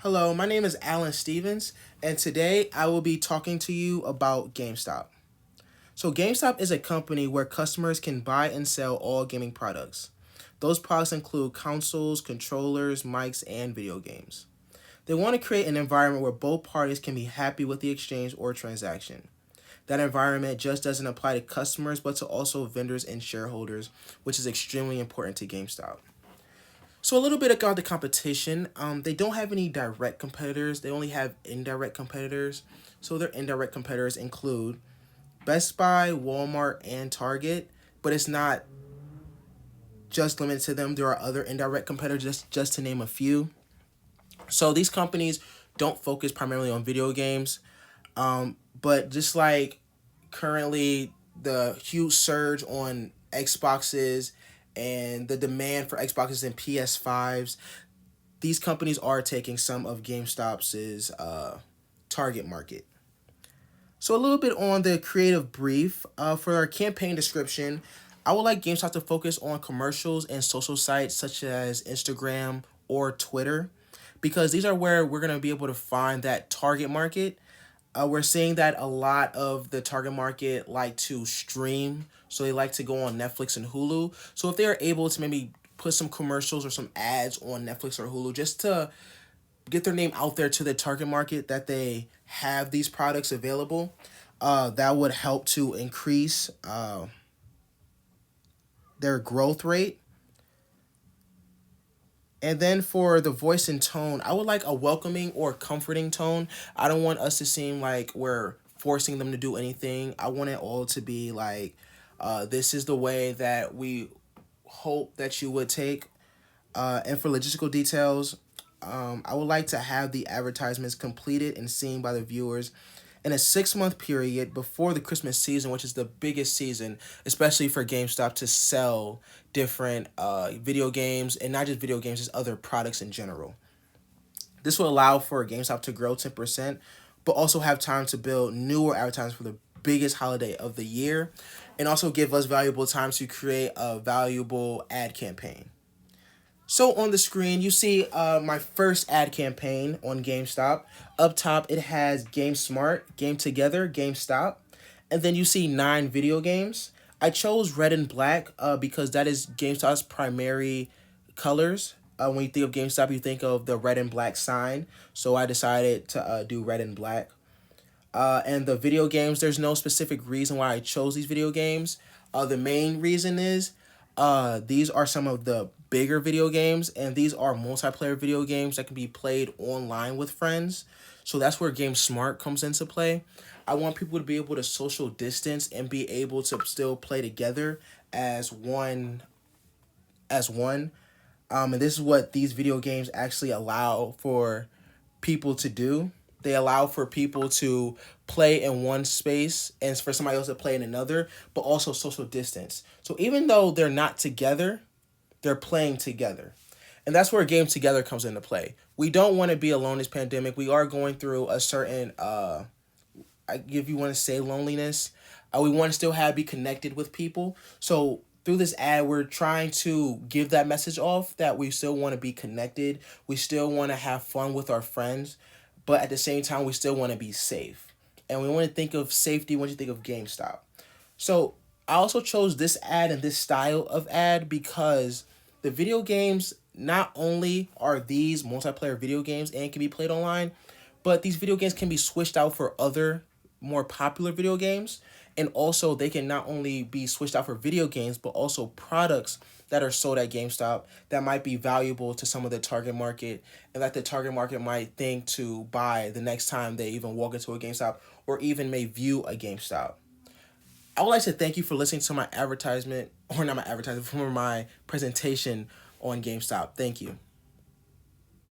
Hello, my name is Alan Stevens, and today I will be talking to you about GameStop. So, GameStop is a company where customers can buy and sell all gaming products. Those products include consoles, controllers, mics, and video games. They want to create an environment where both parties can be happy with the exchange or transaction. That environment just doesn't apply to customers, but to also vendors and shareholders, which is extremely important to GameStop. So a little bit about the competition. They don't have any direct competitors. They only have indirect competitors. So their indirect competitors include Best Buy, Walmart, and Target. But it's not just limited to them. There are other indirect competitors, just to name a few. So these companies don't focus primarily on video games. But just like currently the huge surge on Xboxes and the demand for Xboxes and PS5s, these companies are taking some of GameStop's target market. So a little bit on the creative brief. For our campaign description, I would like GameStop to focus on commercials and social sites such as Instagram or Twitter, because these are where we're going to be able to find that target market. We're seeing that a lot of the target market like to stream, so they like to go on Netflix and Hulu. So if they are able to maybe put some commercials or some ads on Netflix or Hulu just to get their name out there to the target market that they have these products available, that would help to increase their growth rate. And then for the voice and tone, I would like a welcoming or comforting tone. I don't want us to seem like we're forcing them to do anything. I want it all to be like, this is the way that we hope that you would take. And for logistical details, I would like to have the advertisements completed and seen by the viewers in a 6-month period before the Christmas season, which is the biggest season, especially for GameStop to sell different video games, and not just video games, just other products in general. This will allow for GameStop to grow 10%, but also have time to build newer advertisements for the biggest holiday of the year, and also give us valuable time to create a valuable ad campaign. So on the screen, you see my first ad campaign on GameStop. Up top, it has Game Smart, Game Together, GameStop. And then you see 9 video games. I chose red and black because that is GameStop's primary colors. When you think of GameStop, you think of the red and black sign. So I decided to do red and black. And the video games, there's no specific reason why I chose these video games. The main reason is these are some of the bigger video games, and these are multiplayer video games that can be played online with friends. So that's where Game Smart comes into play. I want people to be able to social distance and be able to still play together as one. And this is what these video games actually allow for people to do. They allow for people to play in one space and for somebody else to play in another, but also social distance. So even though they're not together, they're playing together. And that's where Game Together comes into play. We don't want to be alone in this pandemic. We are going through a certain, if you want to say loneliness, we want to still be connected with people. So through this ad, we're trying to give that message off that we still want to be connected. We still want to have fun with our friends, but at the same time, we still want to be safe. And we want to think of safety when you think of GameStop. So I also chose this ad and this style of ad because the video games, not only are these multiplayer video games and can be played online, but these video games can be switched out for other more popular video games. And also they can not only be switched out for video games, but also products that are sold at GameStop that might be valuable to some of the target market, and that the target market might think to buy the next time they even walk into a GameStop or even may view a GameStop. I would like to thank you for listening to my advertisement, or not my advertisement, for my presentation on GameStop. Thank you.